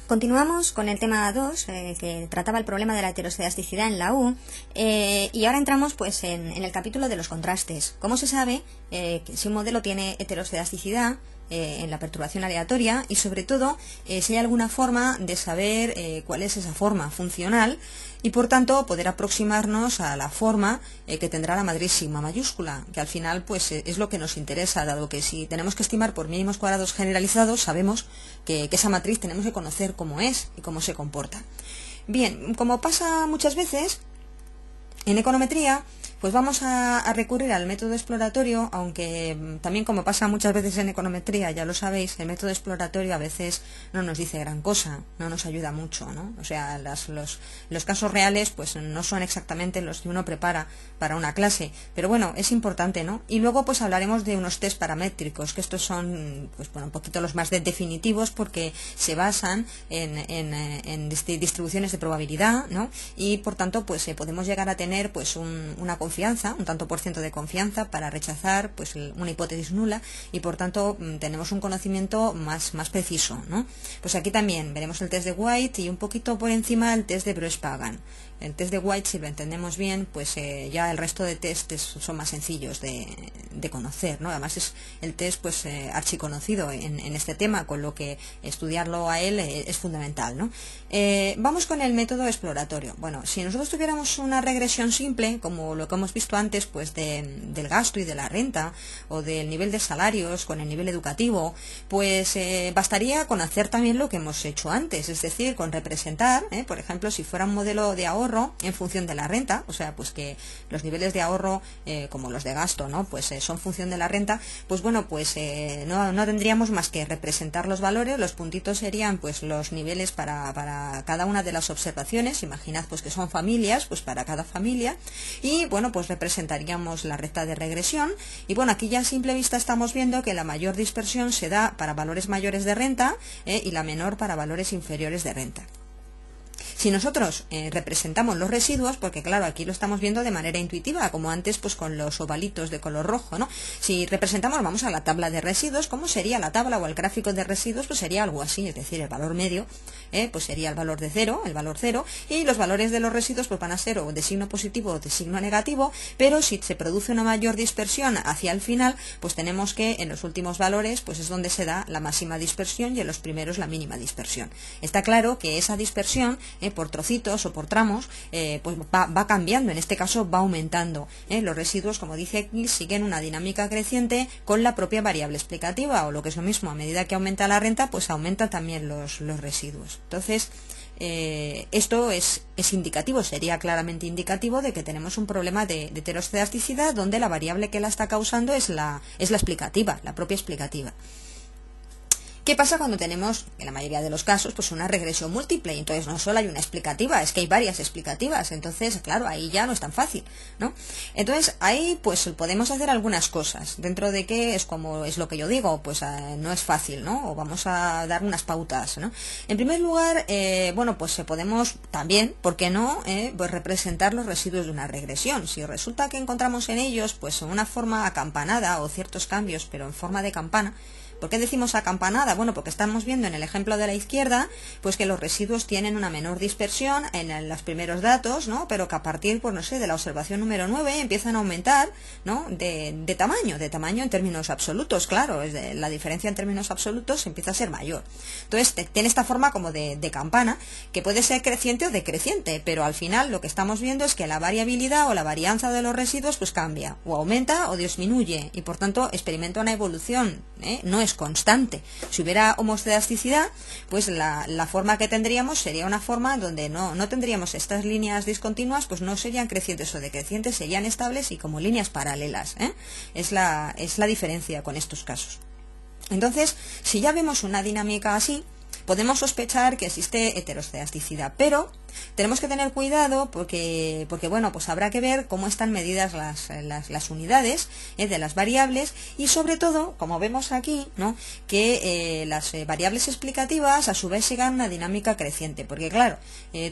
Continuamos con el tema 2, que trataba el problema de la heteroscedasticidad en la U, y ahora entramos pues en el capítulo de los contrastes. ¿Cómo se sabe que si un modelo tiene heteroscedasticidad en la perturbación aleatoria y sobre todo si hay alguna forma de saber cuál es esa forma funcional y por tanto poder aproximarnos a la forma que tendrá la matriz sigma mayúscula, que al final pues es lo que nos interesa, dado que si tenemos que estimar por mínimos cuadrados generalizados, sabemos que esa matriz tenemos que conocer cómo es y cómo se comporta. Bien, como pasa muchas veces en econometría, pues vamos a recurrir al método exploratorio, aunque también como pasa muchas veces en econometría, ya lo sabéis, el método exploratorio a veces no nos dice gran cosa, no nos ayuda mucho, ¿no? O sea, los casos reales pues no son exactamente los que uno prepara para una clase, pero bueno, es importante, ¿no? Y luego pues hablaremos de unos test paramétricos, que estos son pues bueno, un poquito los más definitivos porque se basan en distribuciones de probabilidad, ¿no? Y por tanto pues podemos llegar a tener pues una confianza, un tanto por ciento de confianza para rechazar pues una hipótesis nula y por tanto tenemos un conocimiento más preciso, ¿no? Pues aquí también veremos el test de White y un poquito por encima el test de Bruce-Pagan. El test de White, si lo entendemos bien, pues ya el resto de tests son más sencillos de conocer, ¿no? Además es el test pues archiconocido en este tema, con lo que estudiarlo a él es fundamental, ¿no? Vamos con el método exploratorio. Bueno, si nosotros tuviéramos una regresión simple, como lo que hemos visto antes, pues del gasto y de la renta, o del nivel de salarios con el nivel educativo, pues bastaría con hacer también lo que hemos hecho antes, es decir, con representar, por ejemplo, si fuera un modelo de ahorro en función de la renta, o sea, pues que los niveles de ahorro, como los de gasto, ¿no? Pues son función de la renta, pues bueno, pues no tendríamos más que representar los valores, los puntitos serían pues los niveles para cada una de las observaciones, imaginad pues que son familias, pues para cada familia, y bueno, pues representaríamos la recta de regresión, y bueno, aquí ya a simple vista estamos viendo que la mayor dispersión se da para valores mayores de renta y la menor para valores inferiores de renta. Si nosotros representamos los residuos, porque claro, aquí lo estamos viendo de manera intuitiva, como antes pues con los ovalitos de color rojo, ¿no? Si representamos, vamos a la tabla de residuos, ¿cómo sería la tabla o el gráfico de residuos? Pues sería algo así, es decir, el valor medio, pues sería el valor de cero, el valor cero, y los valores de los residuos pues van a ser o de signo positivo o de signo negativo, pero si se produce una mayor dispersión hacia el final, pues tenemos que en los últimos valores pues es donde se da la máxima dispersión y en los primeros la mínima dispersión. Está claro que esa dispersión por trocitos o por tramos, pues va cambiando, en este caso va aumentando. Los residuos, como dice aquí, siguen una dinámica creciente con la propia variable explicativa, o lo que es lo mismo, a medida que aumenta la renta, pues aumentan también los residuos. Entonces, esto es indicativo, sería claramente indicativo de que tenemos un problema de heteroscedasticidad donde la variable que la está causando es la explicativa, la propia explicativa. ¿Qué pasa cuando tenemos, en la mayoría de los casos, pues una regresión múltiple? Y entonces no solo hay una explicativa, es que hay varias explicativas. Entonces, claro, ahí ya no es tan fácil, ¿no? Entonces, ahí pues podemos hacer algunas cosas. Dentro de que es como es lo que yo digo, pues no es fácil, ¿no? O vamos a dar unas pautas, ¿no? En primer lugar, bueno, pues podemos también, ¿por qué no? Pues representar los residuos de una regresión. Si resulta que encontramos en ellos, pues una forma acampanada o ciertos cambios, pero en forma de campana. ¿Por qué decimos acampanada? Bueno, porque estamos viendo en el ejemplo de la izquierda, pues que los residuos tienen una menor dispersión en los primeros datos, ¿no? Pero que a partir, pues no sé, de la observación número 9 empiezan a aumentar, ¿no? De tamaño en términos absolutos, claro, la diferencia en términos absolutos empieza a ser mayor. Entonces, tiene esta forma como de campana, que puede ser creciente o decreciente, pero al final lo que estamos viendo es que la variabilidad o la varianza de los residuos pues cambia, o aumenta o disminuye, y por tanto experimenta una evolución, no es constante. Si hubiera homoscedasticidad, pues la forma que tendríamos sería una forma donde no tendríamos estas líneas discontinuas, pues no serían crecientes o decrecientes, serían estables y como líneas paralelas. Es la diferencia con estos casos. Entonces, si ya vemos una dinámica así, podemos sospechar que existe heteroscedasticidad, pero tenemos que tener cuidado porque bueno, pues habrá que ver cómo están medidas las unidades de las variables, y sobre todo, como vemos aquí, ¿no?, que las variables explicativas a su vez sigan una dinámica creciente, porque claro,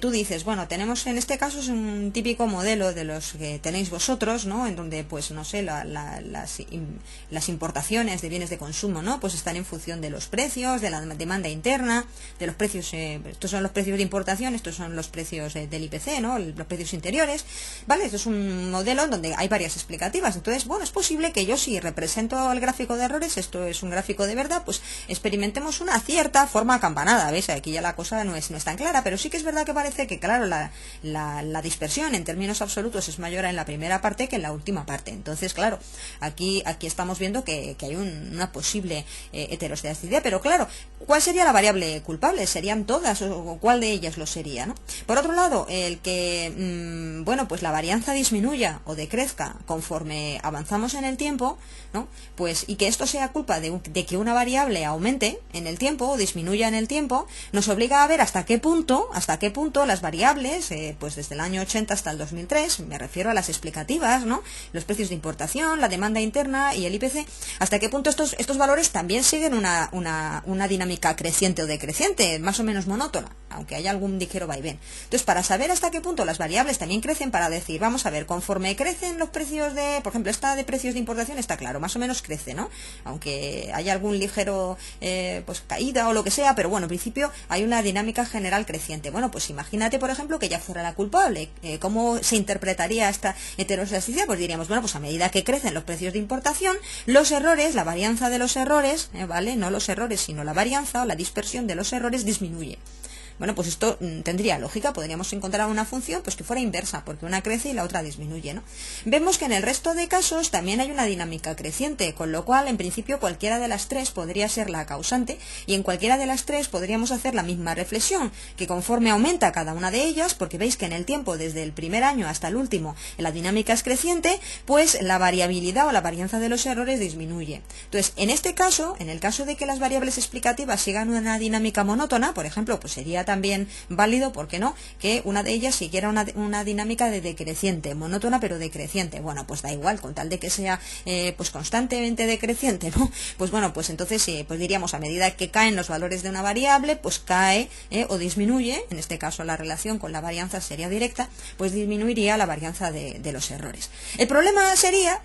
tú dices, bueno, tenemos en este caso es un típico modelo de los que tenéis vosotros, ¿no?, en donde pues no sé, las importaciones de bienes de consumo, ¿no?, pues están en función de los precios, de la demanda interna, de los precios, estos son los precios de importación, estos son los precios del IPC, ¿no?, los precios interiores, ¿vale? Esto es un modelo donde hay varias explicativas. Entonces, bueno, es posible que yo, si represento el gráfico de errores, esto es un gráfico de verdad, pues experimentemos una cierta forma acampanada, ¿veis? Aquí ya la cosa no es tan clara, pero sí que es verdad que parece que, claro, la dispersión en términos absolutos es mayor en la primera parte que en la última parte. Entonces, claro, aquí estamos viendo que hay una posible heteroscedasticidad, pero claro, ¿cuál sería la variable culpable? ¿Serían todas o cuál de ellas lo sería, ¿no? Por otro lado, el que, bueno, pues la varianza disminuya o decrezca conforme avanzamos en el tiempo, ¿no?, pues, y que esto sea culpa de que una variable aumente en el tiempo o disminuya en el tiempo, nos obliga a ver hasta qué punto las variables, pues desde el año 80 hasta el 2003, me refiero a las explicativas, ¿no?, los precios de importación, la demanda interna y el IPC, hasta qué punto estos valores también siguen una dinámica creciente o decreciente, más o menos monótona, aunque haya algún ligero vaivén. Entonces, para saber hasta qué punto las variables también crecen, para decir, vamos a ver, conforme crecen los precios de, por ejemplo, esta de precios de importación está claro, más o menos crece, ¿no?, aunque haya algún ligero pues caída o lo que sea, pero bueno, en principio hay una dinámica general creciente. Bueno, pues imagínate, por ejemplo, que ya fuera la culpable. ¿Cómo se interpretaría esta heteroscedasticidad? Pues diríamos, bueno, pues a medida que crecen los precios de importación, los errores, la varianza de los errores, ¿vale?, no los errores, sino la varianza o la dispersión de los errores disminuye. Bueno, pues esto tendría lógica, podríamos encontrar una función pues que fuera inversa, porque una crece y la otra disminuye, ¿no? Vemos que en el resto de casos también hay una dinámica creciente, con lo cual en principio cualquiera de las tres podría ser la causante, y en cualquiera de las tres podríamos hacer la misma reflexión, que conforme aumenta cada una de ellas, porque veis que en el tiempo desde el primer año hasta el último la dinámica es creciente, pues la variabilidad o la varianza de los errores disminuye. Entonces, en este caso, en el caso de que las variables explicativas sigan una dinámica monótona, por ejemplo, pues sería también válido, ¿por qué no?, que una de ellas siguiera una dinámica de decreciente, monótona pero decreciente. Bueno, pues da igual, con tal de que sea pues constantemente decreciente, ¿no? Pues bueno, pues entonces pues diríamos, a medida que caen los valores de una variable, pues cae o disminuye, en este caso la relación con la varianza sería directa, pues disminuiría la varianza de los errores. El problema sería,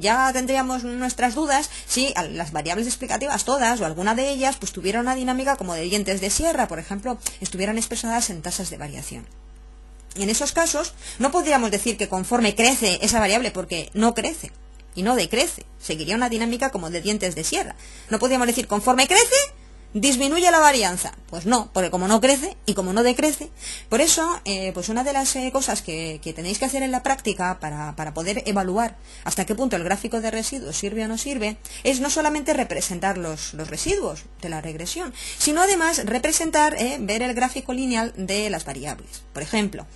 ya tendríamos nuestras dudas, si las variables explicativas todas o alguna de ellas pues tuviera una dinámica como de dientes de sierra, por ejemplo, estuvieran expresadas en tasas de variación. En esos casos no podríamos decir que conforme crece esa variable, porque no crece y no decrece, seguiría una dinámica como de dientes de sierra. No podríamos decir conforme crece disminuye la varianza, pues no, porque como no crece y como no decrece. Por eso, pues una de las cosas que tenéis que hacer en la práctica para poder evaluar hasta qué punto el gráfico de residuos sirve o no sirve, es no solamente representar los residuos de la regresión, sino además representar, ver el gráfico lineal de las variables. Por ejemplo,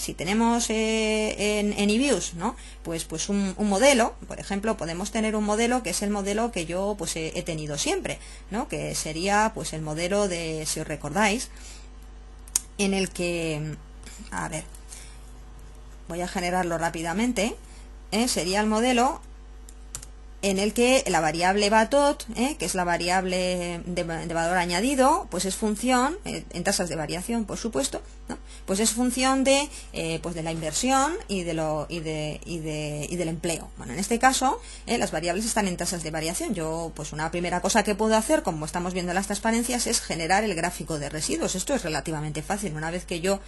si tenemos en eViews, ¿no?, pues un modelo, por ejemplo, podemos tener un modelo que es el modelo que yo pues he tenido siempre, ¿no?, que sería pues el modelo de, si os recordáis, en el que, a ver, voy a generarlo rápidamente, sería el modelo en el que la variable BATOT, que es la variable de valor añadido, pues es función, en tasas de variación, por supuesto, ¿no?, pues es función de la inversión y del empleo. Bueno, en este caso, las variables están en tasas de variación. Yo, pues una primera cosa que puedo hacer, como estamos viendo en las transparencias, es generar el gráfico de residuos. Esto es relativamente fácil. Una vez que yo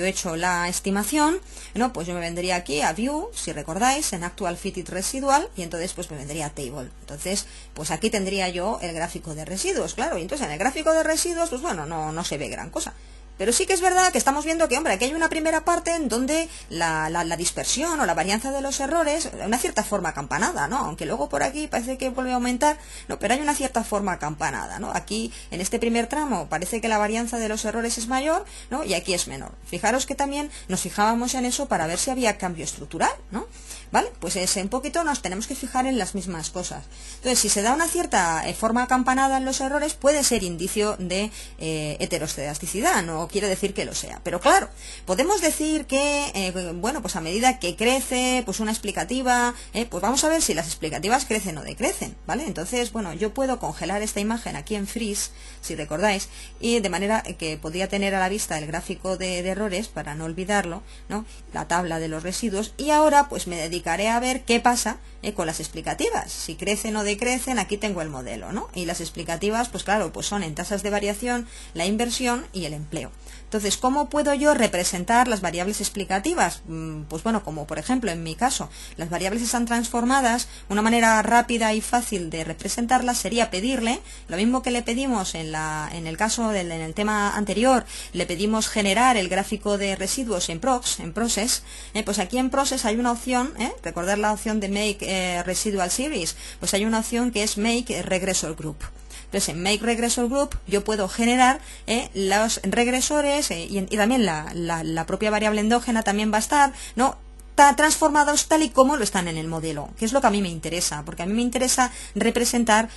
he hecho la estimación, ¿no?, pues yo me vendría aquí a View, si recordáis, en Actual Fitted Residual, y entonces pues me vendría a Table. Entonces, pues aquí tendría yo el gráfico de residuos, claro, y entonces en el gráfico de residuos, pues bueno, no se ve gran cosa. Pero sí que es verdad que estamos viendo que, hombre, aquí hay una primera parte en donde la dispersión o la varianza de los errores, una cierta forma acampanada, ¿no? Aunque luego por aquí parece que vuelve a aumentar, no, pero hay una cierta forma acampanada, ¿no? Aquí, en este primer tramo, parece que la varianza de los errores es mayor, ¿no? Y aquí es menor. Fijaros que también nos fijábamos en eso para ver si había cambio estructural, ¿no? ¿Vale? Pues un poquito nos tenemos que fijar en las mismas cosas. Entonces, si se da una cierta forma acampanada en los errores, puede ser indicio de heteroscedasticidad, no quiere decir que lo sea. Pero claro, podemos decir que, bueno, pues a medida que crece, pues una explicativa, pues vamos a ver si las explicativas crecen o decrecen, ¿vale? Entonces, bueno, yo puedo congelar esta imagen aquí en Freeze, si recordáis, y de manera que podría tener a la vista el gráfico de errores, para no olvidarlo, ¿no? La tabla de los residuos, y ahora pues me dedicaré a ver qué pasa con las explicativas, si crecen o decrecen. Aquí tengo el modelo, ¿no? Y las explicativas, pues claro, pues son en tasas de variación, la inversión y el empleo. Entonces, ¿cómo puedo yo representar las variables explicativas? Pues bueno, como por ejemplo en mi caso, las variables están transformadas, una manera rápida y fácil de representarlas sería pedirle, lo mismo que le pedimos en el caso en el tema anterior, le pedimos generar el gráfico de residuos en Process, pues aquí en Process hay una opción, recordar la opción de Make Residual Series, pues hay una opción que es Make Regressor Group. Entonces, en Make Regressor Group yo puedo generar los regresores y también la propia variable endógena también va a estar, ¿no? Transformados tal y como lo están en el modelo, que es lo que a mí me interesa, porque a mí me interesa representar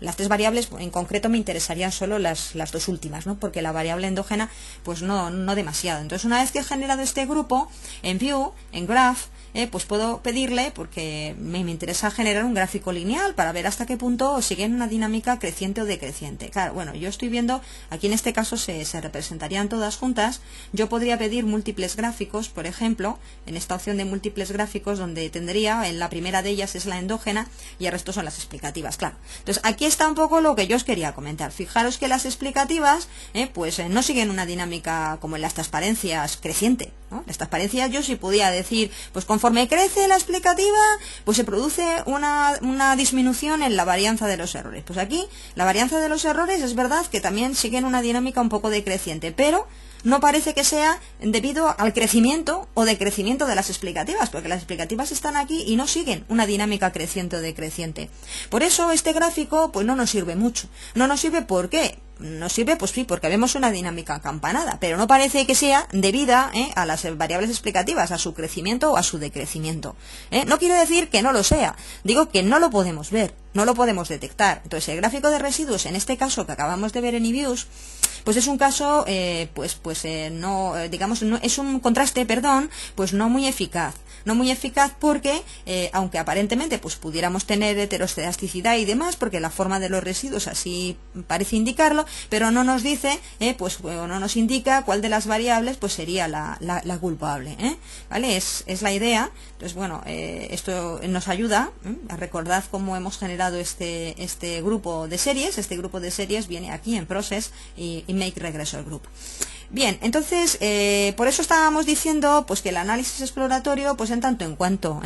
las tres variables. En concreto me interesarían solo las dos últimas, ¿no? Porque la variable endógena pues no demasiado. Entonces, una vez que he generado este grupo en View, en Graph, pues puedo pedirle, porque me interesa generar un gráfico lineal para ver hasta qué punto sigue en una dinámica creciente o decreciente. Claro, bueno, yo estoy viendo, aquí en este caso se representarían todas juntas. Yo podría pedir múltiples gráficos, por ejemplo, en esta opción de múltiples gráficos, donde tendría, en la primera de ellas es la endógena y el resto son las explicativas, claro. Entonces, aquí está un poco lo que yo os quería comentar. Fijaros que las explicativas, pues no siguen una dinámica como en las transparencias creciente, ¿no? Las transparencias yo sí podía decir, pues conforme crece la explicativa, pues se produce una disminución en la varianza de los errores. Pues aquí, la varianza de los errores es verdad que también siguen una dinámica un poco decreciente, pero no parece que sea debido al crecimiento o decrecimiento de las explicativas, porque las explicativas están aquí y no siguen una dinámica creciente o decreciente. Por eso este gráfico pues no nos sirve mucho. No nos sirve, ¿por qué? Nos sirve, pues sí, porque vemos una dinámica acampanada, pero no parece que sea debida a las variables explicativas, a su crecimiento o a su decrecimiento. No quiere decir que no lo sea, digo que no lo podemos ver, no lo podemos detectar. Entonces, el gráfico de residuos, en este caso que acabamos de ver en eViews, pues es un caso, es un contraste, pues no muy eficaz. No muy eficaz porque, aunque aparentemente pues pudiéramos tener heteroscedasticidad y demás, porque la forma de los residuos así parece indicarlo, pero no nos dice, no nos indica cuál de las variables pues sería la culpable, ¿vale? Es la idea. Entonces, bueno, esto nos ayuda a recordar cómo hemos generado este grupo de series. Este grupo de series viene aquí en Process y Make Regressor Group. Bien, entonces, por eso estábamos diciendo pues que el análisis exploratorio, pues en tanto en cuanto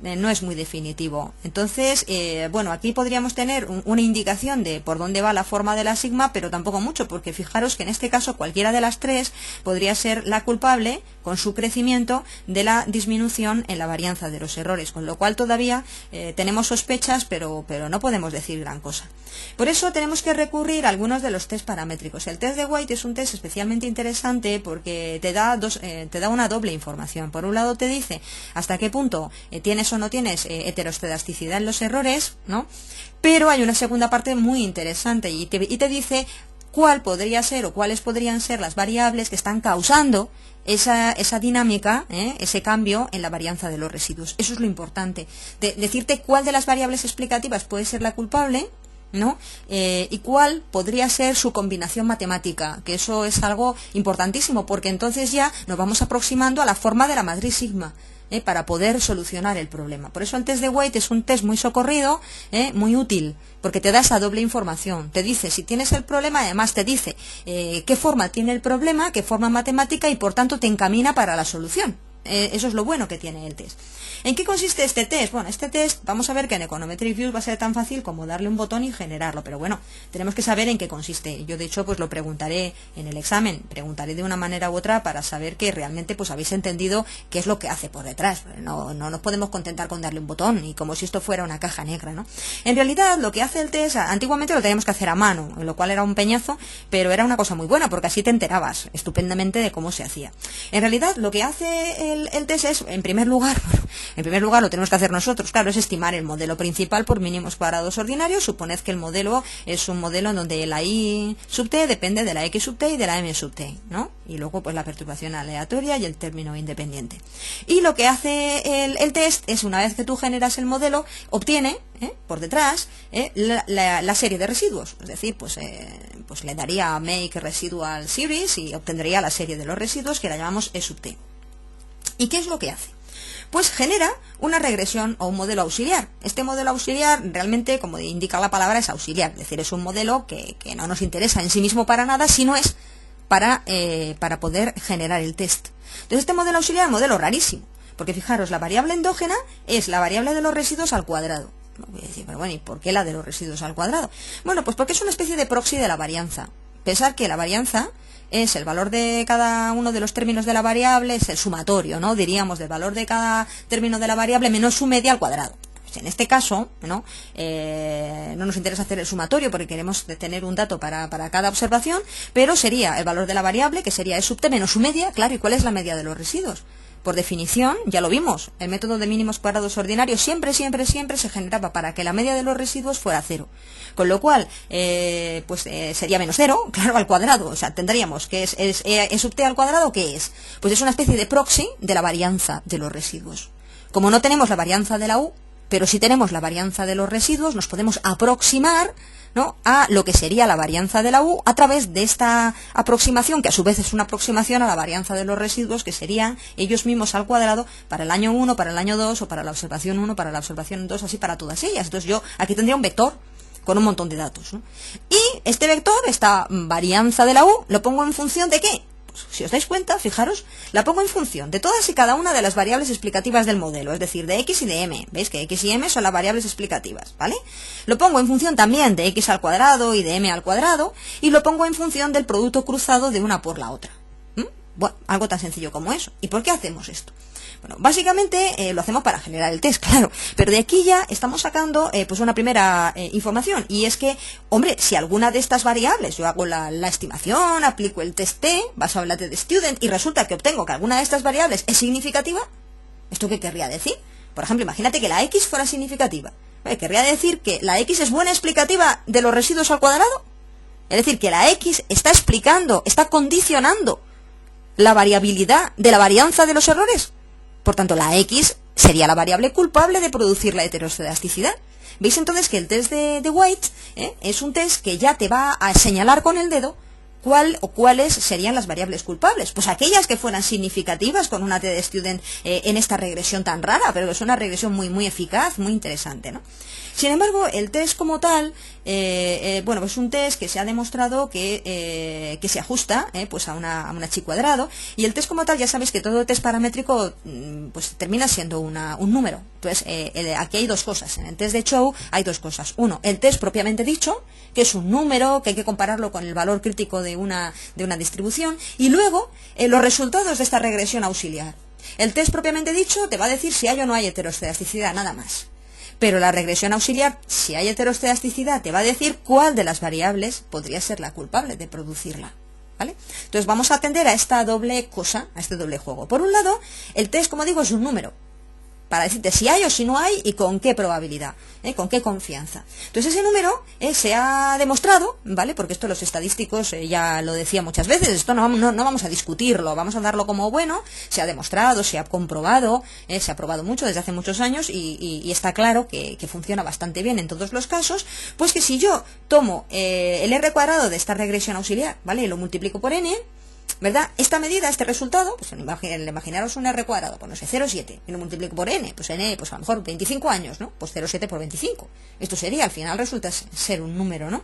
no es muy definitivo. Entonces, bueno, aquí podríamos tener una indicación de por dónde va la forma de la sigma, pero tampoco mucho, porque fijaros que en este caso cualquiera de las tres podría ser la culpable con su crecimiento de la disminución en la varianza de los errores, con lo cual todavía tenemos sospechas, pero no podemos decir gran cosa. Por eso tenemos que recurrir a algunos de los test paramétricos. El test de White es un test especialmente interesante porque te da una doble información. Por un lado te dice hasta qué punto tienes o no tienes heteroscedasticidad en los errores, ¿no? Pero hay una segunda parte muy interesante y te dice cuál podría ser o cuáles podrían ser las variables que están causando esa dinámica, ese cambio en la varianza de los residuos. Eso es lo importante, decirte cuál de las variables explicativas puede ser la culpable, ¿no? Y cuál podría ser su combinación matemática, que eso es algo importantísimo, porque entonces ya nos vamos aproximando a la forma de la matriz sigma, para poder solucionar el problema. Por eso el test de White es un test muy socorrido, muy útil, porque te da esa doble información. Te dice si tienes el problema, además te dice qué forma tiene el problema, qué forma matemática, y por tanto te encamina para la solución. Eso es lo bueno que tiene el test. ¿En qué consiste este test? Bueno, este test, vamos a ver que en Econometric Views va a ser tan fácil como darle un botón y generarlo, pero bueno, tenemos que saber en qué consiste. Yo de hecho pues lo preguntaré en el examen, preguntaré de una manera u otra para saber que realmente pues habéis entendido qué es lo que hace por detrás. No nos podemos contentar con darle un botón y como si esto fuera una caja negra, ¿no? En realidad lo que hace el test, antiguamente lo teníamos que hacer a mano, lo cual era un peñazo, pero era una cosa muy buena porque así te enterabas estupendamente de cómo se hacía. En realidad lo que hace el test es, en primer lugar lo tenemos que hacer nosotros, claro, es estimar el modelo principal por mínimos cuadrados ordinarios. Suponed que el modelo es un modelo en donde la i sub t depende de la x sub t y de la m sub t, ¿no? Y luego pues la perturbación aleatoria y el término independiente. Y lo que hace el test es, una vez que tú generas el modelo, obtiene por detrás la serie de residuos, es decir, pues le daría make residual series y obtendría la serie de los residuos que la llamamos e sub t. ¿Y qué es lo que hace? Pues genera una regresión o un modelo auxiliar. Este modelo auxiliar realmente, como indica la palabra, es auxiliar, es decir, es un modelo que no nos interesa en sí mismo para nada, sino es para poder generar el test. Entonces este modelo auxiliar es un modelo rarísimo, porque fijaros, la variable endógena es la variable de los residuos al cuadrado. Voy a decir, pero bueno, ¿y por qué la de los residuos al cuadrado? Bueno, pues porque es una especie de proxy de la varianza. Pensar que la varianza es el valor de cada uno de los términos de la variable, es el sumatorio, ¿no? Diríamos del valor de cada término de la variable menos su media al cuadrado. Pues en este caso, ¿no? No nos interesa hacer el sumatorio porque queremos tener un dato para cada observación, pero sería el valor de la variable, que sería e sub t menos su media, claro, ¿y cuál es la media de los residuos? Por definición, ya lo vimos, el método de mínimos cuadrados ordinarios siempre se generaba para que la media de los residuos fuera 0. Con lo cual, sería menos 0, claro, al cuadrado. O sea, tendríamos que es e sub t al cuadrado, ¿qué es? Pues es una especie de proxy de la varianza de los residuos. Como no tenemos la varianza de la u, pero sí tenemos la varianza de los residuos, nos podemos aproximar, ¿no?, a lo que sería la varianza de la u a través de esta aproximación, que a su vez es una aproximación a la varianza de los residuos, que serían ellos mismos al cuadrado para el año 1, para el año 2, o para la observación 1, para la observación 2, así para todas ellas. Entonces yo aquí tendría un vector con un montón de datos, ¿no? Y este vector, esta varianza de la u, lo pongo en función de ¿qué? Pues, si os dais cuenta, fijaros, la pongo en función de todas y cada una de las variables explicativas del modelo, es decir, de x y de m. ¿Veis que x y m son las variables explicativas, ¿vale? Lo pongo en función también de x al cuadrado y de m al cuadrado, y lo pongo en función del producto cruzado de una por la otra. Bueno, algo tan sencillo como eso. ¿Y por qué hacemos esto? Bueno, básicamente lo hacemos para generar el test, claro, pero de aquí ya estamos sacando pues una primera información, y es que, hombre, si alguna de estas variables, yo hago la estimación, aplico el test T, vas a hablar de student, y resulta que obtengo que alguna de estas variables es significativa, ¿esto qué querría decir? Por ejemplo, imagínate que la x fuera significativa. ¿Querría decir que la x es buena explicativa de los residuos al cuadrado? Es decir, que la x está explicando, está condicionando la variabilidad de la varianza de los errores. Por tanto, la x sería la variable culpable de producir la heteroscedasticidad. ¿Veis entonces que el test de White es un test que ya te va a señalar con el dedo cuál o cuáles serían las variables culpables? Pues aquellas que fueran significativas con una t de student en esta regresión tan rara, pero que es una regresión muy, muy eficaz, muy interesante, ¿no? Sin embargo, el test como tal, pues es un test que se ha demostrado que se ajusta pues a una chi cuadrado, y el test como tal, ya sabéis que todo test paramétrico pues termina siendo un número. Entonces, aquí hay dos cosas. En el test de Chow hay dos cosas. Uno, el test propiamente dicho, que es un número, que hay que compararlo con el valor crítico de una distribución, y luego los resultados de esta regresión auxiliar. El test propiamente dicho te va a decir si hay o no hay heteroscedasticidad, nada más. Pero la regresión auxiliar, si hay heteroscedasticidad, te va a decir cuál de las variables podría ser la culpable de producirla, ¿vale? Entonces vamos a atender a esta doble cosa, a este doble juego. Por un lado, el test, como digo, es un número, para decirte si hay o si no hay y con qué probabilidad, con qué confianza. Entonces ese número se ha demostrado, ¿vale? Porque esto los estadísticos ya lo decía muchas veces, esto no vamos a discutirlo, vamos a darlo como bueno, se ha demostrado, se ha comprobado, se ha probado mucho desde hace muchos años, y está claro que funciona bastante bien en todos los casos. Pues que si yo tomo el r cuadrado de esta regresión auxiliar, ¿vale?, y lo multiplico por n, ¿verdad? Esta medida, este resultado, pues imaginaros un r cuadrado, pues no sé, 0,7, y lo multiplico por n, pues n, pues a lo mejor 25 años, ¿no? Pues 0,7 por 25. Esto sería, al final resulta ser un número, ¿no?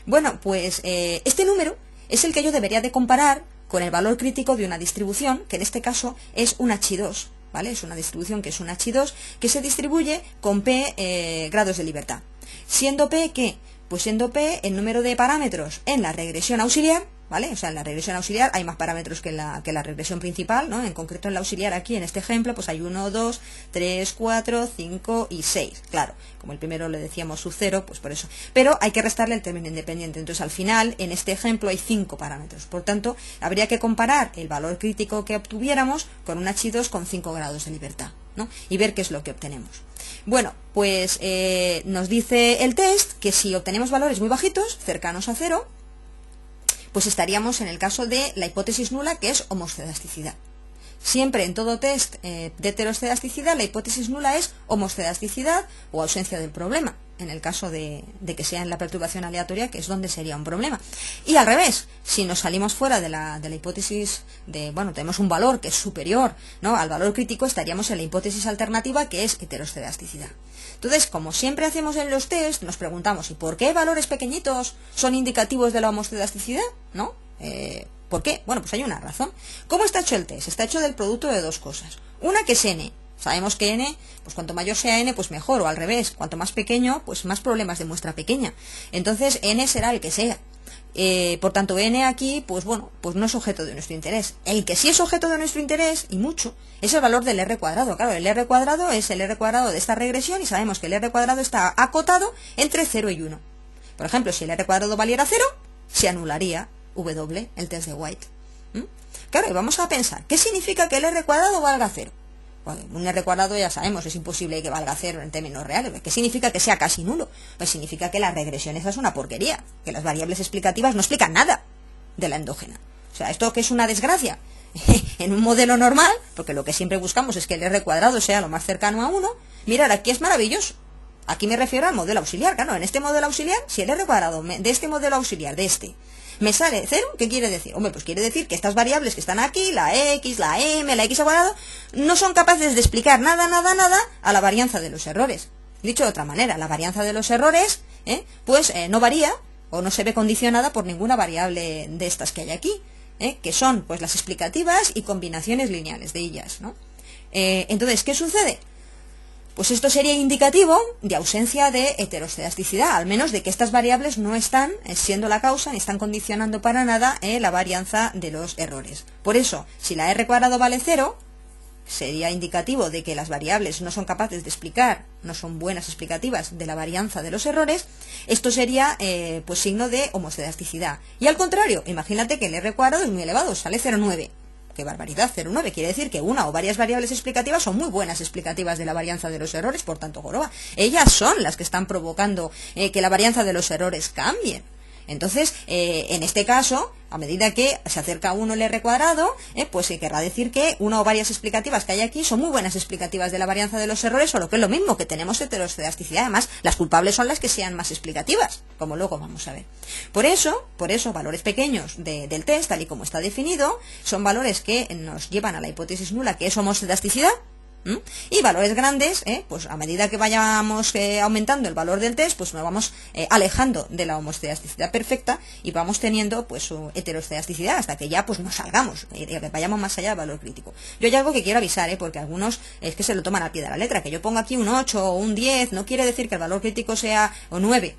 Bueno, pues este número es el que yo debería de comparar con el valor crítico de una distribución, que en este caso es un H2, ¿vale? Es una distribución que es un H2 que se distribuye con P grados de libertad. Siendo P, ¿qué? Pues siendo P el número de parámetros en la regresión auxiliar, ¿vale? O sea, en la regresión auxiliar hay más parámetros que en la regresión principal, ¿no? En concreto en la auxiliar aquí, en este ejemplo, pues hay 1, 2, 3, 4, 5 y 6. Claro, como el primero le decíamos sub 0, pues por eso. Pero hay que restarle el término independiente. Entonces, al final, en este ejemplo hay 5 parámetros. Por tanto, habría que comparar el valor crítico que obtuviéramos con un H2 con 5 grados de libertad, ¿no? Y ver qué es lo que obtenemos. Bueno, pues nos dice el test que si obtenemos valores muy bajitos, cercanos a 0, pues estaríamos en el caso de la hipótesis nula, que es homoscedasticidad. Siempre en todo test de heteroscedasticidad, la hipótesis nula es homoscedasticidad o ausencia del problema, en el caso de que sea en la perturbación aleatoria, que es donde sería un problema. Y al revés, si nos salimos fuera de la hipótesis de, bueno, tenemos un valor que es superior, ¿no?, al valor crítico, estaríamos en la hipótesis alternativa, que es heteroscedasticidad. Entonces, como siempre hacemos en los test, nos preguntamos, ¿y por qué valores pequeñitos son indicativos de la homoscedasticidad? ¿No? ¿Por qué? Bueno, pues hay una razón. ¿Cómo está hecho el test? Está hecho del producto de dos cosas. Una, que es n. Sabemos que n, pues cuanto mayor sea n, pues mejor, o al revés, cuanto más pequeño, pues más problemas de muestra pequeña. Entonces, n será el que sea. Por tanto, n aquí, pues bueno, pues no es objeto de nuestro interés. El que sí es objeto de nuestro interés, y mucho, es el valor del r cuadrado. Claro, el r cuadrado es el r cuadrado de esta regresión, y sabemos que el r cuadrado está acotado entre 0 y 1. Por ejemplo, si el r cuadrado valiera 0, se anularía W, el test de White. Claro, y vamos a pensar, ¿qué significa que el r cuadrado valga 0? Bueno, un r cuadrado ya sabemos, es imposible que valga 0 en términos reales. ¿Qué significa que sea casi nulo? Pues significa que la regresión esa es una porquería, que las variables explicativas no explican nada de la endógena. O sea, esto que es una desgracia en un modelo normal, porque lo que siempre buscamos es que el r cuadrado sea lo más cercano a 1, mirad, aquí es maravilloso. Aquí me refiero al modelo auxiliar, claro, en este modelo auxiliar, si el r cuadrado de este modelo auxiliar, de este, me sale 0, ¿qué quiere decir? Hombre, pues quiere decir que estas variables que están aquí, la x, la m, la x al cuadrado, no son capaces de explicar nada a la varianza de los errores. Dicho de otra manera, la varianza de los errores, pues no varía o no se ve condicionada por ninguna variable de estas que hay aquí, que son pues las explicativas y combinaciones lineales de ellas, ¿no? Entonces, ¿qué sucede? Pues esto sería indicativo de ausencia de heteroscedasticidad, al menos de que estas variables no están siendo la causa ni están condicionando para nada la varianza de los errores. Por eso, si la r cuadrado vale 0, sería indicativo de que las variables no son capaces de explicar, no son buenas explicativas de la varianza de los errores. Esto sería pues signo de homoscedasticidad. Y al contrario, imagínate que el r cuadrado es muy elevado, sale 0,9. ¡Qué barbaridad! 0,9 quiere decir que una o varias variables explicativas son muy buenas explicativas de la varianza de los errores, por tanto, joroba. Ellas son las que están provocando que la varianza de los errores cambien. Entonces, en este caso, a medida que se acerca 1 el r cuadrado, pues querrá decir que una o varias explicativas que hay aquí son muy buenas explicativas de la varianza de los errores, o lo que es lo mismo, que tenemos heteroscedasticidad. Además, las culpables son las que sean más explicativas, como luego vamos a ver. Por eso, valores pequeños del test, tal y como está definido, son valores que nos llevan a la hipótesis nula, que es homoscedasticidad. Y valores grandes, pues a medida que vayamos aumentando el valor del test, pues nos vamos alejando de la homoscedasticidad perfecta y vamos teniendo pues su heteroscedasticidad hasta que ya pues nos salgamos, que vayamos más allá del valor crítico. Yo hay algo que quiero avisar, porque algunos es que se lo toman al pie de la letra, que yo ponga aquí un 8 o un 10, no quiere decir que el valor crítico sea o 9,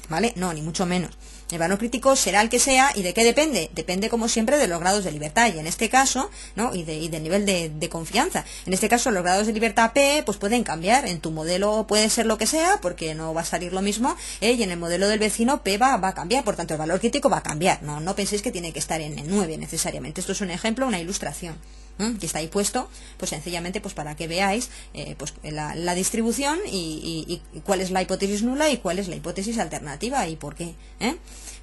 ¿vale? No, ni mucho menos. El valor crítico será el que sea. ¿Y de qué depende? Depende, como siempre, de los grados de libertad, y en este caso, ¿no? y del nivel de confianza. En este caso, los grados de libertad P pues pueden cambiar. En tu modelo puede ser lo que sea, porque no va a salir lo mismo, y en el modelo del vecino P va a cambiar, por tanto el valor crítico va a cambiar. No penséis que tiene que estar en el 9 necesariamente. Esto es un ejemplo, una ilustración, que está ahí puesto, pues sencillamente pues para que veáis pues la distribución y cuál es la hipótesis nula y cuál es la hipótesis alternativa y por qué.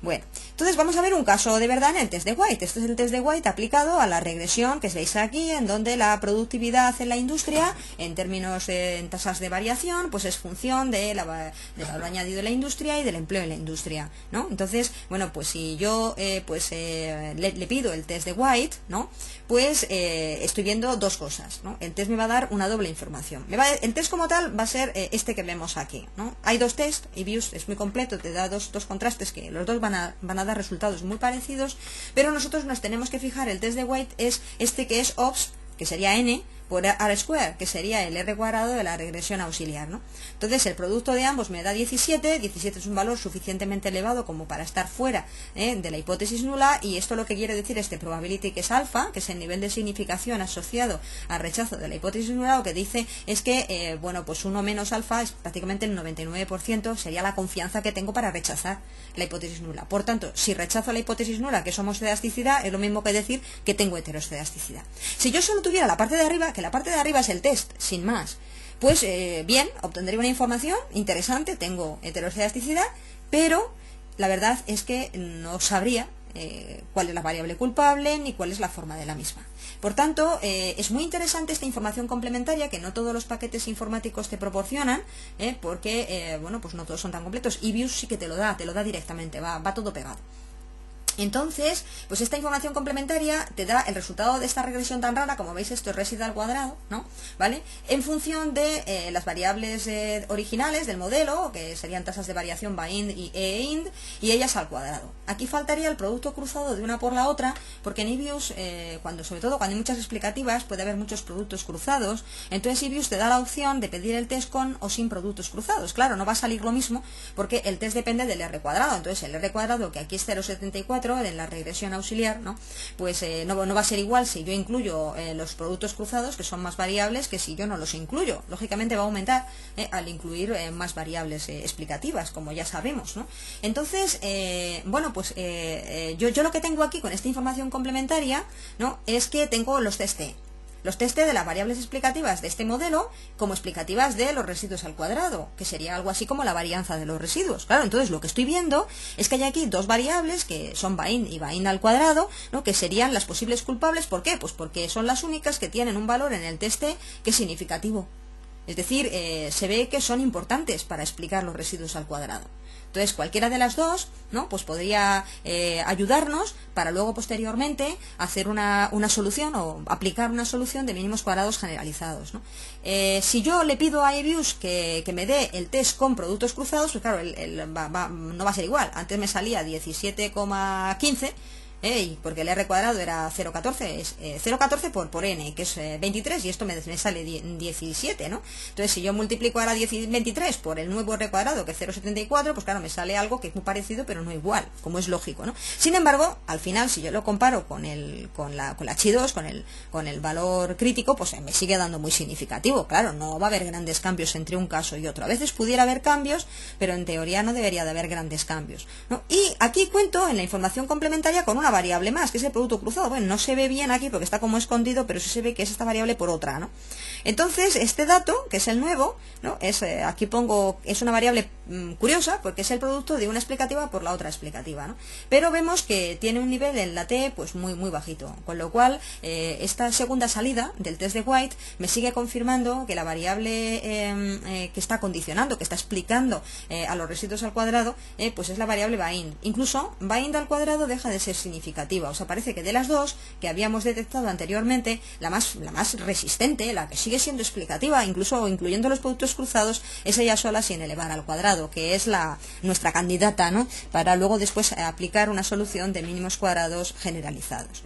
Bueno, entonces vamos a ver un caso de verdad en el test de White. Este es el test de White aplicado a la regresión que veis aquí, en donde la productividad en la industria, en términos en tasas de variación, pues es función del valor añadido de la industria y del empleo en la industria, ¿no? Entonces, bueno, pues si yo le pido el test de White, ¿no? Pues estoy viendo dos cosas, ¿no? El test me va a dar una doble información. El test como tal va a ser este que vemos aquí, ¿no? Hay dos test, y Views es muy completo, te da dos contrastes que lo los dos van a dar resultados muy parecidos, pero nosotros nos tenemos que fijar, el test de White es este que es OPS, que sería n, por r square, que sería el r cuadrado de la regresión auxiliar, ¿no? Entonces el producto de ambos me da 17, 17 es un valor suficientemente elevado como para estar fuera de la hipótesis nula, y esto lo que quiere decir es que probability, que es alfa, que es el nivel de significación asociado al rechazo de la hipótesis nula, lo que dice es que, bueno, pues 1 menos alfa es prácticamente el 99%, sería la confianza que tengo para rechazar la hipótesis nula. Por tanto, si rechazo la hipótesis nula, que es homoscedasticidad, es lo mismo que decir que tengo heteroscedasticidad. Si yo solo tuviera la parte de arriba, que la parte de arriba es el test, sin más, pues bien, obtendría una información interesante, tengo heteroscedasticidad, pero la verdad es que no sabría cuál es la variable culpable ni cuál es la forma de la misma. Por tanto, es muy interesante esta información complementaria que no todos los paquetes informáticos te proporcionan, porque, bueno, pues no todos son tan completos. EBIUS sí que te lo da directamente, va todo pegado. Entonces, pues esta información complementaria te da el resultado de esta regresión tan rara, como veis esto es residual al cuadrado, ¿no? ¿Vale? En función de las variables originales del modelo, que serían tasas de variación BAIND y EIND, y ellas al cuadrado. Aquí faltaría el producto cruzado de una por la otra, porque en EBIUS, sobre todo cuando hay muchas explicativas, puede haber muchos productos cruzados, entonces EBIUS te da la opción de pedir el test con o sin productos cruzados. Claro, no va a salir lo mismo, porque el test depende del R cuadrado, entonces el R cuadrado, que aquí es 0,74, en la regresión auxiliar, ¿no? Pues no va a ser igual si yo incluyo los productos cruzados, que son más variables, que si yo no los incluyo. Lógicamente va a aumentar al incluir más variables explicativas, como ya sabemos, ¿no? Entonces, bueno, pues yo lo que tengo aquí con esta información complementaria, ¿no? Es que tengo los test T. Los test de las variables explicativas de este modelo como explicativas de los residuos al cuadrado, que sería algo así como la varianza de los residuos. Claro, entonces lo que estoy viendo es que hay aquí dos variables que son BAIND y BAIND al cuadrado, ¿no? Que serían las posibles culpables. ¿Por qué? Pues porque son las únicas que tienen un valor en el test que es significativo. Es decir, se ve que son importantes para explicar los residuos al cuadrado. Entonces, cualquiera de las dos, ¿no? Pues podría ayudarnos para luego posteriormente hacer una solución o aplicar una solución de mínimos cuadrados generalizados, ¿no? Si yo le pido a EBIUS que me dé el test con productos cruzados, pues claro, no va a ser igual. Antes me salía 17,15, porque el R cuadrado era 0,14, es 0,14 por n, que es 23, y esto me sale 17, ¿no? Entonces, si yo multiplico ahora 23 por el nuevo R cuadrado, que es 0,74, pues claro, me sale algo que es muy parecido, pero no igual, como es lógico, ¿no? Sin embargo, al final, si yo lo comparo con la Chi2, con el valor crítico, pues me sigue dando muy significativo. Claro, no va a haber grandes cambios entre un caso y otro. A veces pudiera haber cambios, pero en teoría no debería de haber grandes cambios, ¿no? Y aquí cuento en la información complementaria con una variable más, que es el producto cruzado. Bueno, no se ve bien aquí porque está como escondido, pero sí se ve que es esta variable por otra, ¿no? Entonces, este dato, que es el nuevo, ¿no? Aquí pongo, es una variable curiosa, porque es el producto de una explicativa por la otra explicativa, ¿no? Pero vemos que tiene un nivel en la T, pues muy bajito, con lo cual, esta segunda salida del test de White me sigue confirmando que la variable que está condicionando, que está explicando a los residuos al cuadrado, pues es la variable BAIND. Incluso, BAIND al cuadrado deja de ser significativa. O sea, parece que de las dos que habíamos detectado anteriormente, la más resistente, la que sigue siendo explicativa, incluso incluyendo los productos cruzados, es ella sola sin elevar al cuadrado, que es nuestra candidata, ¿no? Para luego después aplicar una solución de mínimos cuadrados generalizados,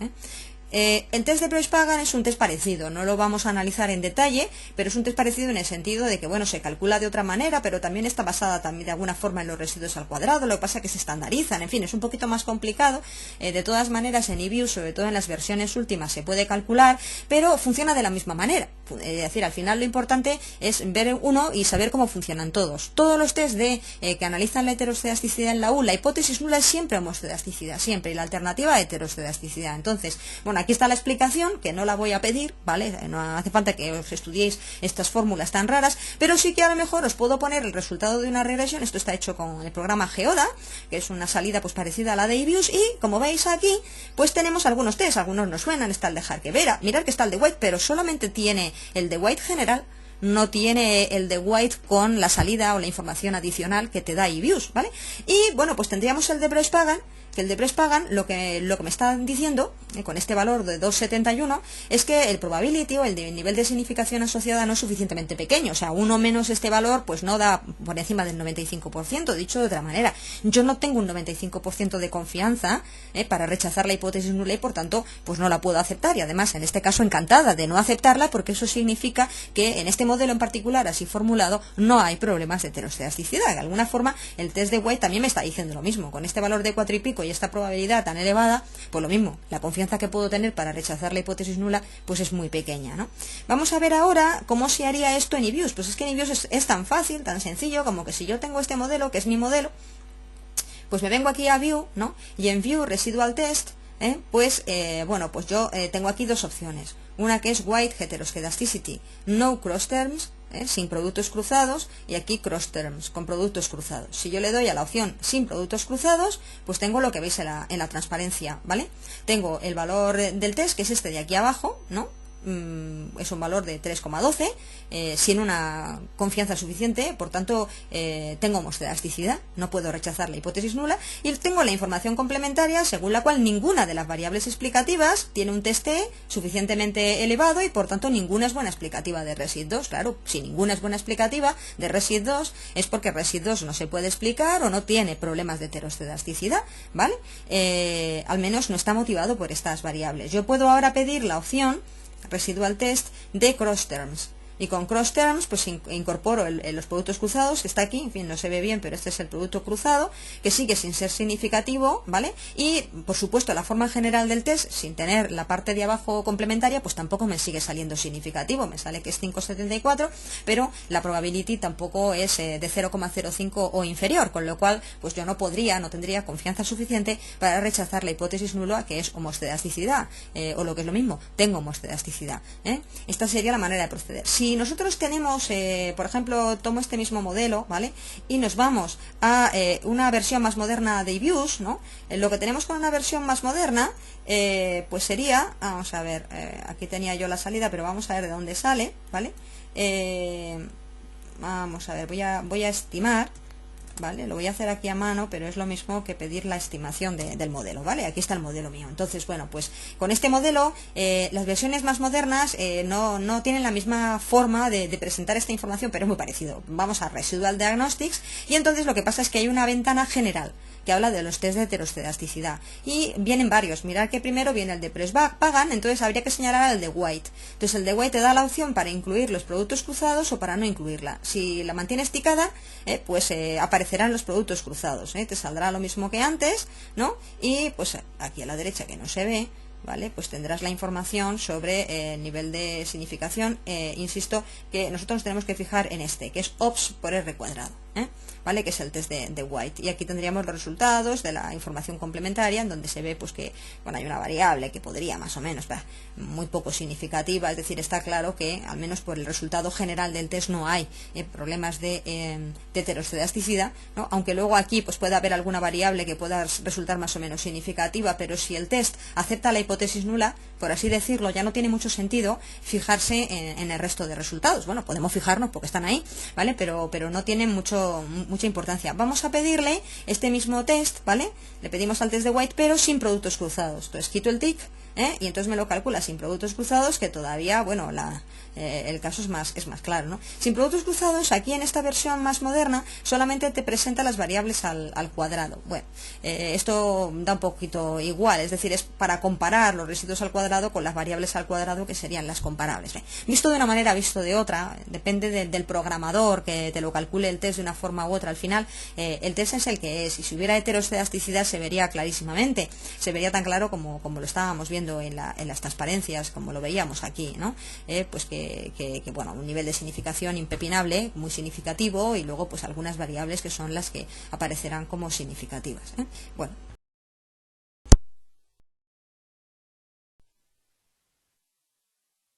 el test de Preuss-Pagan es un test parecido, no lo vamos a analizar en detalle, pero es un test parecido en el sentido de que, bueno, se calcula de otra manera, pero también está basada también de alguna forma en los residuos al cuadrado, lo que pasa es que se estandarizan, en fin, es un poquito más complicado. De todas maneras, en EBIUS, sobre todo en las versiones últimas, se puede calcular, pero funciona de la misma manera. Es decir, al final lo importante es ver uno y saber cómo funcionan todos. Todos los test que analizan la heteroscedasticidad en la U, la hipótesis nula es siempre homoscedasticidad, siempre, y la alternativa heteroscedasticidad. Entonces, bueno, aquí está la explicación, que no la voy a pedir, ¿vale? No hace falta que os estudiéis estas fórmulas tan raras, pero sí que a lo mejor os puedo poner el resultado de una regresión. Esto está hecho con el programa Geoda, que es una salida pues parecida a la de EBIUS, y como veis aquí, pues tenemos algunos test, algunos nos suenan, está el de Harkevera, mirad que está el de White, pero solamente tiene el de White general, no tiene el de White con la salida o la información adicional que te da EBIUS, ¿vale? Y bueno, pues tendríamos el de Preuss-Pagan, que el de PressPagan lo que me está diciendo, con este valor de 2,71, es que el probability o el nivel de significación asociada no es suficientemente pequeño. O sea, uno menos este valor pues no da por encima del 95%. Dicho de otra manera, yo no tengo un 95% de confianza para rechazar la hipótesis nula y por tanto pues no la puedo aceptar. Y además, en este caso, encantada de no aceptarla, porque eso significa que en este modelo en particular, así formulado, no hay problemas de heteroscedasticidad. De alguna forma, el test de White también me está diciendo lo mismo. Con este valor de 4 y pico y esta probabilidad tan elevada, pues lo mismo, la confianza que puedo tener para rechazar la hipótesis nula pues es muy pequeña, ¿no? Vamos a ver ahora cómo se haría esto en eViews. Pues es que en eViews es tan fácil, tan sencillo, como que si yo tengo este modelo, que es mi modelo, pues me vengo aquí a View, ¿no? Y en View Residual Test, pues yo tengo aquí dos opciones. Una que es White Heteroscedasticity, No Cross Terms, sin productos cruzados, y aquí Cross Terms, con productos cruzados. Si yo le doy a la opción sin productos cruzados, pues tengo lo que veis en la transparencia, ¿vale? Tengo el valor del test, que es este de aquí abajo, ¿no? Es un valor de 3,12, sin una confianza suficiente, por tanto tengo homoscedasticidad, no puedo rechazar la hipótesis nula, y tengo la información complementaria según la cual ninguna de las variables explicativas tiene un test T suficientemente elevado y por tanto ninguna es buena explicativa de RESID 2. Claro, si ninguna es buena explicativa de RESID 2 es porque RESID 2 no se puede explicar o no tiene problemas de heteroscedasticidad, ¿vale? Al menos no está motivado por estas variables. Yo puedo ahora pedir la opción Residual Test de Cross Terms. Y con Cross Terms pues incorporo los productos cruzados, que está aquí, en fin, no se ve bien, pero este es el producto cruzado, que sigue sin ser significativo, ¿vale? Y, por supuesto, la forma general del test, sin tener la parte de abajo complementaria, pues tampoco me sigue saliendo significativo, me sale que es 5,74, pero la probability tampoco es de 0,05 o inferior, con lo cual, pues yo no tendría confianza suficiente para rechazar la hipótesis nula, que es homoscedasticidad, o lo que es lo mismo, tengo homoscedasticidad, Esta sería la manera de proceder. Si nosotros tenemos, por ejemplo, tomo este mismo modelo, ¿vale? Y nos vamos a una versión más moderna de eViews, ¿no? Lo que tenemos con una versión más moderna, pues sería, vamos a ver, aquí tenía yo la salida, pero vamos a ver de dónde sale, ¿vale? Vamos a ver, voy a estimar, ¿vale? Lo voy a hacer aquí a mano, pero es lo mismo que pedir la estimación del modelo, ¿vale? Aquí está el modelo mío. Entonces, bueno, pues con este modelo, las versiones más modernas no tienen la misma forma de presentar esta información, pero es muy parecido. Vamos a Residual Diagnostics, y entonces lo que pasa es que hay una ventana general que habla de los test de heteroscedasticidad. Y vienen varios. Mirad que primero viene el de PressPagan, entonces habría que señalar el de White. Entonces el de White te da la opción para incluir los productos cruzados o para no incluirla. Si la mantienes ticada, pues aparecerán los productos cruzados. Te saldrá lo mismo que antes, ¿no? Y pues aquí a la derecha, que no se ve, ¿vale? Pues tendrás la información sobre el nivel de significación. Insisto que nosotros nos tenemos que fijar en este, que es OPS por R cuadrado, ¿vale? Que es el test de White. Y aquí tendríamos los resultados de la información complementaria, en donde se ve pues que bueno, hay una variable que podría más o menos, muy poco significativa, es decir, está claro que al menos por el resultado general del test no hay problemas de heteroscedasticidad, ¿no? Aunque luego aquí pues puede haber alguna variable que pueda resultar más o menos significativa, pero si el test acepta la hipótesis nula, por así decirlo, ya no tiene mucho sentido fijarse en el resto de resultados. Bueno, podemos fijarnos porque están ahí, ¿vale? Pero no tienen mucha importancia. Vamos a pedirle este mismo test, ¿vale? Le pedimos al test de White, pero sin productos cruzados. Entonces quito el tick, y entonces me lo calcula sin productos cruzados, que todavía, bueno, el caso es más claro, ¿no? Sin productos cruzados, aquí en esta versión más moderna, solamente te presenta las variables al cuadrado. Bueno, esto da un poquito igual, es decir, es para comparar los residuos al cuadrado con las variables al cuadrado, que serían las comparables. Visto de una manera, visto de otra, depende del programador que te lo calcule el test de una forma u otra. Al final, el test es el que es, y si hubiera heteroscedasticidad se vería clarísimamente, se vería tan claro como lo estábamos viendo en las transparencias, como lo veíamos aquí, ¿no? Pues bueno, un nivel de significación impepinable, muy significativo, y luego pues algunas variables que son las que aparecerán como significativas, Bueno,